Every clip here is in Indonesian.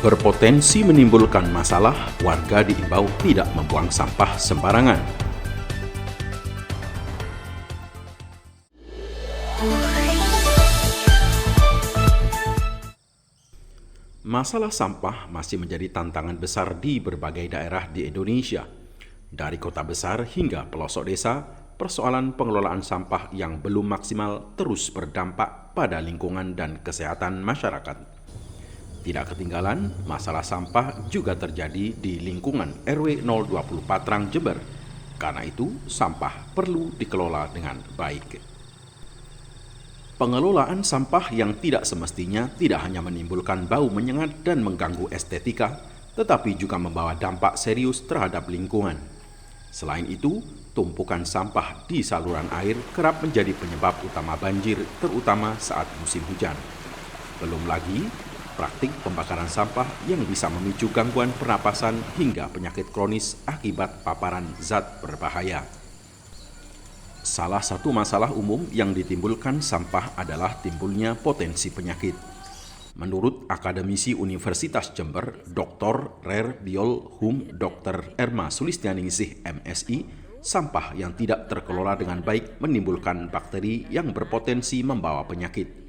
Berpotensi menimbulkan masalah, warga diimbau tidak membuang sampah sembarangan. Masalah sampah masih menjadi tantangan besar di berbagai daerah di Indonesia. Dari kota besar hingga pelosok desa, persoalan pengelolaan sampah yang belum maksimal terus berdampak pada lingkungan dan kesehatan masyarakat. Tidak ketinggalan, masalah sampah juga terjadi di lingkungan RW 020 Patrang, Jember. Karena itu, sampah perlu dikelola dengan baik. Pengelolaan sampah yang tidak semestinya tidak hanya menimbulkan bau menyengat dan mengganggu estetika, tetapi juga membawa dampak serius terhadap lingkungan. Selain itu, tumpukan sampah di saluran air kerap menjadi penyebab utama banjir, terutama saat musim hujan. Belum lagi, praktik pembakaran sampah yang bisa memicu gangguan pernapasan hingga penyakit kronis akibat paparan zat berbahaya. Salah satu masalah umum yang ditimbulkan sampah adalah timbulnya potensi penyakit. Menurut akademisi Universitas Jember, Dr. Rer Biol Hum Dr. Erma Sulistianingsih MSI, sampah yang tidak terkelola dengan baik menimbulkan bakteri yang berpotensi membawa penyakit.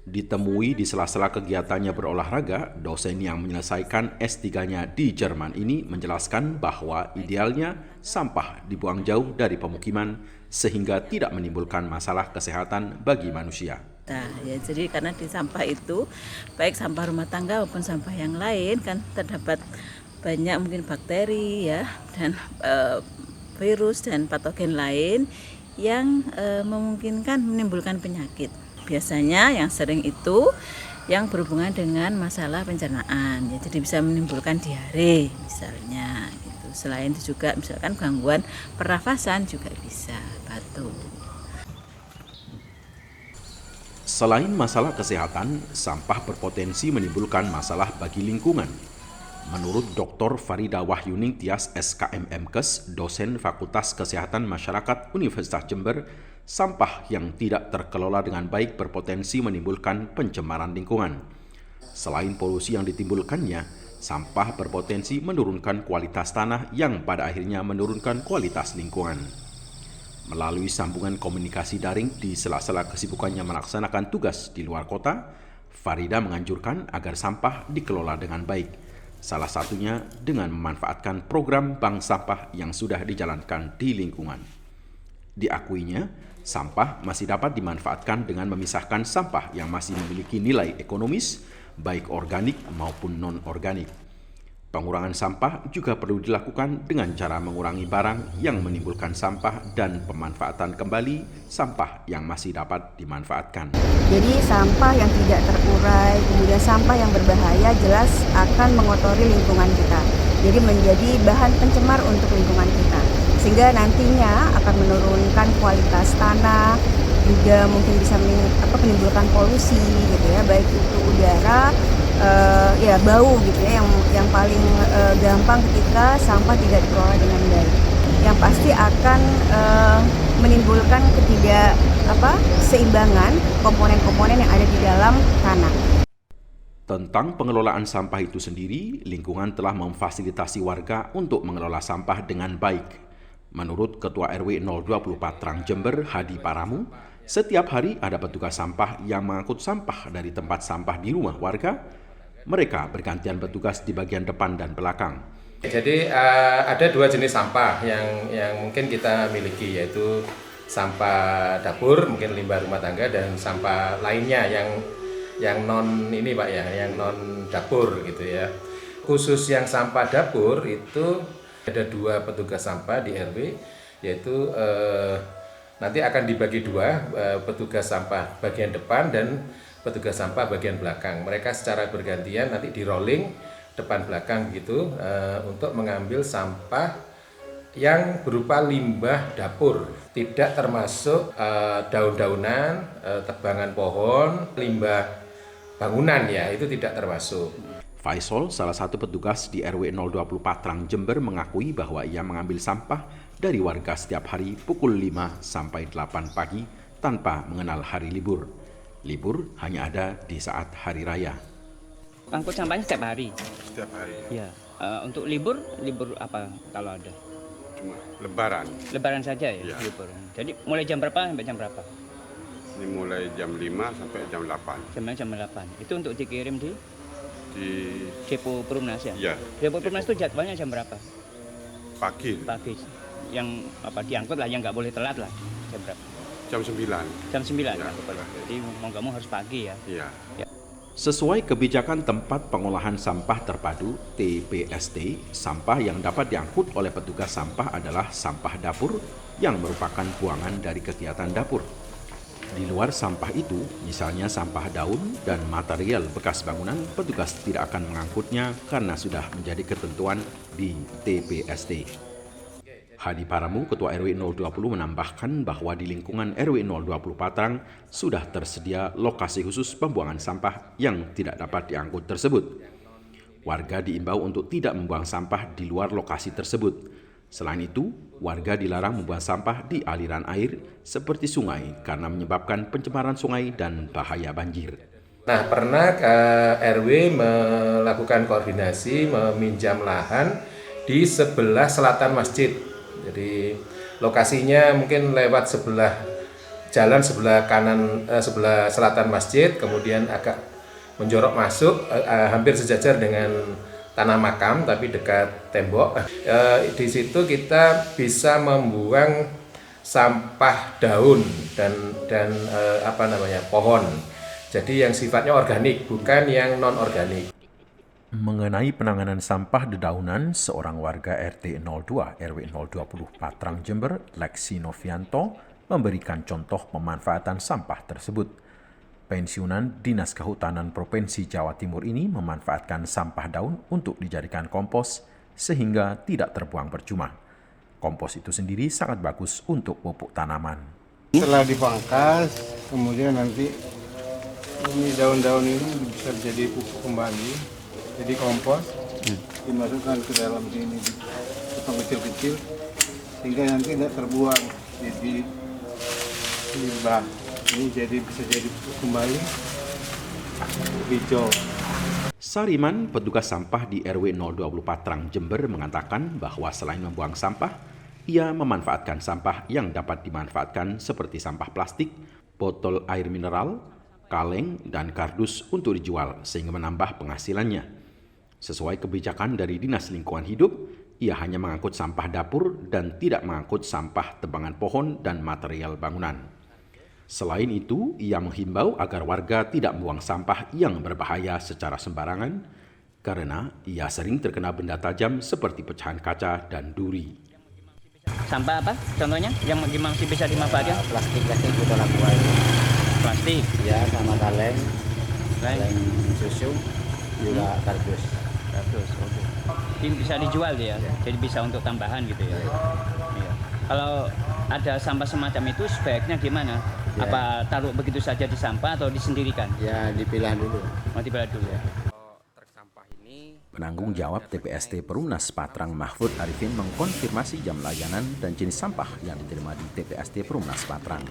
Ditemui di sela-sela kegiatannya berolahraga, dosen yang menyelesaikan S3-nya di Jerman ini menjelaskan bahwa idealnya sampah dibuang jauh dari pemukiman sehingga tidak menimbulkan masalah kesehatan bagi manusia. Nah, ya, jadi karena di sampah itu, baik sampah rumah tangga maupun sampah yang lain kan terdapat banyak mungkin bakteri ya dan virus dan patogen lain yang memungkinkan menimbulkan penyakit. Biasanya yang sering itu yang berhubungan dengan masalah pencernaan, ya, jadi bisa menimbulkan diare misalnya gitu. Selain itu juga misalkan gangguan pernafasan juga bisa, batuk. Selain masalah kesehatan, sampah berpotensi menimbulkan masalah bagi lingkungan. Menurut Dr. Farida Wahyuning Tias SKM MKes, dosen Fakultas Kesehatan Masyarakat Universitas Jember, sampah yang tidak terkelola dengan baik berpotensi menimbulkan pencemaran lingkungan. Selain polusi yang ditimbulkannya, sampah berpotensi menurunkan kualitas tanah yang pada akhirnya menurunkan kualitas lingkungan. Melalui sambungan komunikasi daring di sela-sela kesibukannya melaksanakan tugas di luar kota, Farida menganjurkan agar sampah dikelola dengan baik. Salah satunya dengan memanfaatkan program bank sampah yang sudah dijalankan di lingkungan. Diakuinya, sampah masih dapat dimanfaatkan dengan memisahkan sampah yang masih memiliki nilai ekonomis, baik organik maupun non-organik. Pengurangan sampah juga perlu dilakukan dengan cara mengurangi barang yang menimbulkan sampah dan pemanfaatan kembali sampah yang masih dapat dimanfaatkan. Jadi sampah yang tidak terurai, kemudian sampah yang berbahaya jelas akan mengotori lingkungan kita. Jadi menjadi bahan pencemar untuk lingkungan kita. Sehingga nantinya akan menurunkan kualitas tanah, juga mungkin bisa menimbulkan polusi gitu ya, baik itu udara, ya bau gitu ya, yang paling gampang ketika sampah tidak dikelola dengan baik. Yang pasti akan menimbulkan seimbangan komponen-komponen yang ada di dalam tanah. Tentang pengelolaan sampah itu sendiri, lingkungan telah memfasilitasi warga untuk mengelola sampah dengan baik. Menurut Ketua RW 020 Patrang Jember, Hadi Paramu, setiap hari ada petugas sampah yang mengangkut sampah dari tempat sampah di rumah warga. Mereka bergantian bertugas di bagian depan dan belakang. Jadi ada dua jenis sampah yang mungkin kita miliki, yaitu sampah dapur, mungkin limbah rumah tangga, dan sampah lainnya yang non ini Pak ya, yang non dapur gitu ya. Khusus yang sampah dapur itu ada dua petugas sampah di RW, yaitu nanti akan dibagi dua, petugas sampah bagian depan dan petugas sampah bagian belakang. Mereka secara bergantian nanti di rolling depan belakang gitu untuk mengambil sampah yang berupa limbah dapur, tidak termasuk daun-daunan, tebangan pohon, limbah bangunan ya, itu tidak termasuk. Faisal, salah satu petugas di RW 020 Patrang Jember, mengakui bahwa ia mengambil sampah dari warga setiap hari pukul 5 sampai 8 pagi tanpa mengenal hari libur. Libur hanya ada di saat hari raya. Angkut sampahnya setiap hari. Setiap hari. Iya. Untuk libur apa kalau ada? Cuma lebaran. Lebaran saja ya, Iya. libur. Jadi mulai jam berapa sampai jam berapa? Ini mulai jam 5 sampai jam 8. Jam 8. Itu untuk dikirim di Di Depo Perumnas ya? ya, Depo Perumnas itu jadwalnya jam berapa? pagi Pagi. Yang diangkut lah, yang nggak boleh telat lah. Jam berapa? jam 9. Jam 9 Ya. Jadi mau nggak mau harus pagi ya. Iya. Sesuai kebijakan tempat pengolahan sampah terpadu TPST, sampah yang dapat diangkut oleh petugas sampah adalah sampah dapur yang merupakan buangan dari kegiatan dapur. Di luar sampah itu, misalnya sampah daun dan material bekas bangunan, petugas tidak akan mengangkutnya karena sudah menjadi ketentuan di TPST. Hadi Paramu, Ketua RW 020 menambahkan bahwa di lingkungan RW 020 Patrang sudah tersedia lokasi khusus pembuangan sampah yang tidak dapat diangkut tersebut. Warga diimbau untuk tidak membuang sampah di luar lokasi tersebut. Selain itu, warga dilarang membuang sampah di aliran air seperti sungai karena menyebabkan pencemaran sungai dan bahaya banjir. Nah, pernah RW melakukan koordinasi meminjam lahan di sebelah selatan masjid. Jadi lokasinya mungkin lewat jalan sebelah kanan, sebelah selatan masjid, kemudian agak menjorok masuk, hampir sejajar dengan tanah makam tapi dekat tembok. Di situ kita bisa membuang sampah daun dan pohon. Jadi yang sifatnya organik, bukan yang non organik. Mengenai penanganan sampah dedaunan, seorang warga RT 02 RW 020 Patrang Jember, Lexi Novianto, memberikan contoh pemanfaatan sampah tersebut. Pensiunan Dinas Kehutanan Provinsi Jawa Timur ini memanfaatkan sampah daun untuk dijadikan kompos sehingga tidak terbuang percuma. Kompos itu sendiri sangat bagus untuk pupuk tanaman. Setelah dipangkas, kemudian nanti ini daun-daun ini bisa jadi pupuk kembali. Jadi kompos dimasukkan ke dalam sini, potong kecil-kecil sehingga nanti tidak terbuang. Jadi limbah ini bisa jadi pupuk kembali hijau. Sariman, petugas sampah di RW 020 Patrang Jember mengatakan bahwa selain membuang sampah, ia memanfaatkan sampah yang dapat dimanfaatkan seperti sampah plastik, botol air mineral, kaleng, dan kardus untuk dijual sehingga menambah penghasilannya. Sesuai kebijakan dari Dinas Lingkungan Hidup, ia hanya mengangkut sampah dapur dan tidak mengangkut sampah tebangan pohon dan material bangunan. Selain itu, ia menghimbau agar warga tidak membuang sampah yang berbahaya secara sembarangan karena ia sering terkena benda tajam seperti pecahan kaca dan duri. Sampah apa contohnya yang masih bisa dimanfaatkan? Plastik botol aqua itu Plastik, ya, sama kaleng susu juga kardus. oke. Ini bisa dijual ya, jadi bisa untuk tambahan gitu ya. Iya. Kalau ada sampah semacam itu sebaiknya gimana? Ya. Apa taruh begitu saja di sampah atau disendirikan? Ya, dipilah dulu. Mau dipilah dulu ya. Penanggung jawab TPST Perumnas Patrang Mahfud Arifin mengkonfirmasi jam layanan dan jenis sampah yang diterima di TPST Perumnas Patrang.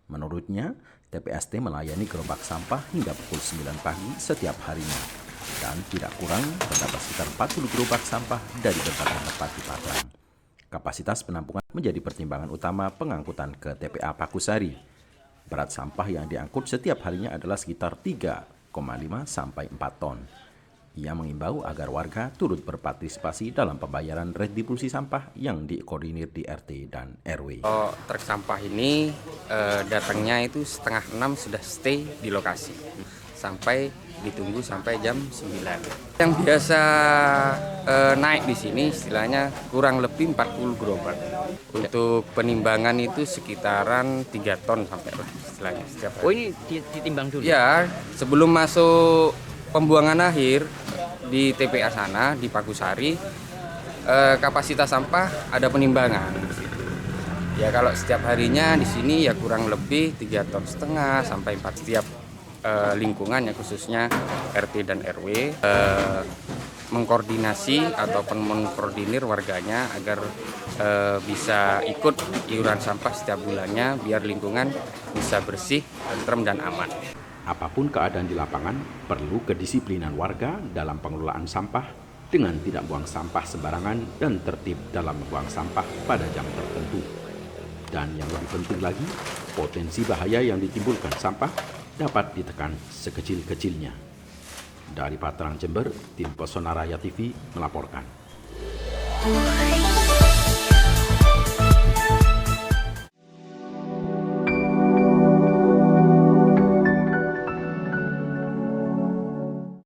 Menurutnya, TPST melayani gerobak sampah hingga pukul 9 pagi setiap harinya. Dan tidak kurang, terdapat sekitar 40 gerobak sampah dari berbagai tempat di Patrang. Kapasitas penampungan menjadi pertimbangan utama pengangkutan ke TPA Pakusari. Berat sampah yang diangkut setiap harinya adalah sekitar 3,5 sampai 4 ton. Ia mengimbau agar warga turut berpartisipasi dalam pembayaran retribusi sampah yang dikoordinir di RT dan RW. Truk sampah ini datangnya itu 5:30 sudah stay di lokasi sampai ditunggu sampai jam 9. Yang biasa naik di sini istilahnya kurang lebih 40 gerobak. Untuk penimbangan itu sekitaran 3 ton sampai istilahnya setiap hari. Oh, ini ditimbang dulu? Ya, sebelum masuk pembuangan akhir di TPA sana di Pakusari, kapasitas sampah ada penimbangan. Ya, kalau setiap harinya di sini ya kurang lebih 3,5 ton sampai 4 setiap lingkungan ya, khususnya RT dan RW. mengkoordinasi ataupun mengkoordinir warganya agar bisa ikut iuran sampah setiap bulannya biar lingkungan bisa bersih, tentrem dan aman. Apapun keadaan di lapangan, perlu kedisiplinan warga dalam pengelolaan sampah dengan tidak buang sampah sembarangan dan tertib dalam membuang sampah pada jam tertentu. Dan yang lebih penting lagi, potensi bahaya yang ditimbulkan sampah dapat ditekan sekecil-kecilnya. Dari Patrang Jember, tim Pesona Raya TV melaporkan.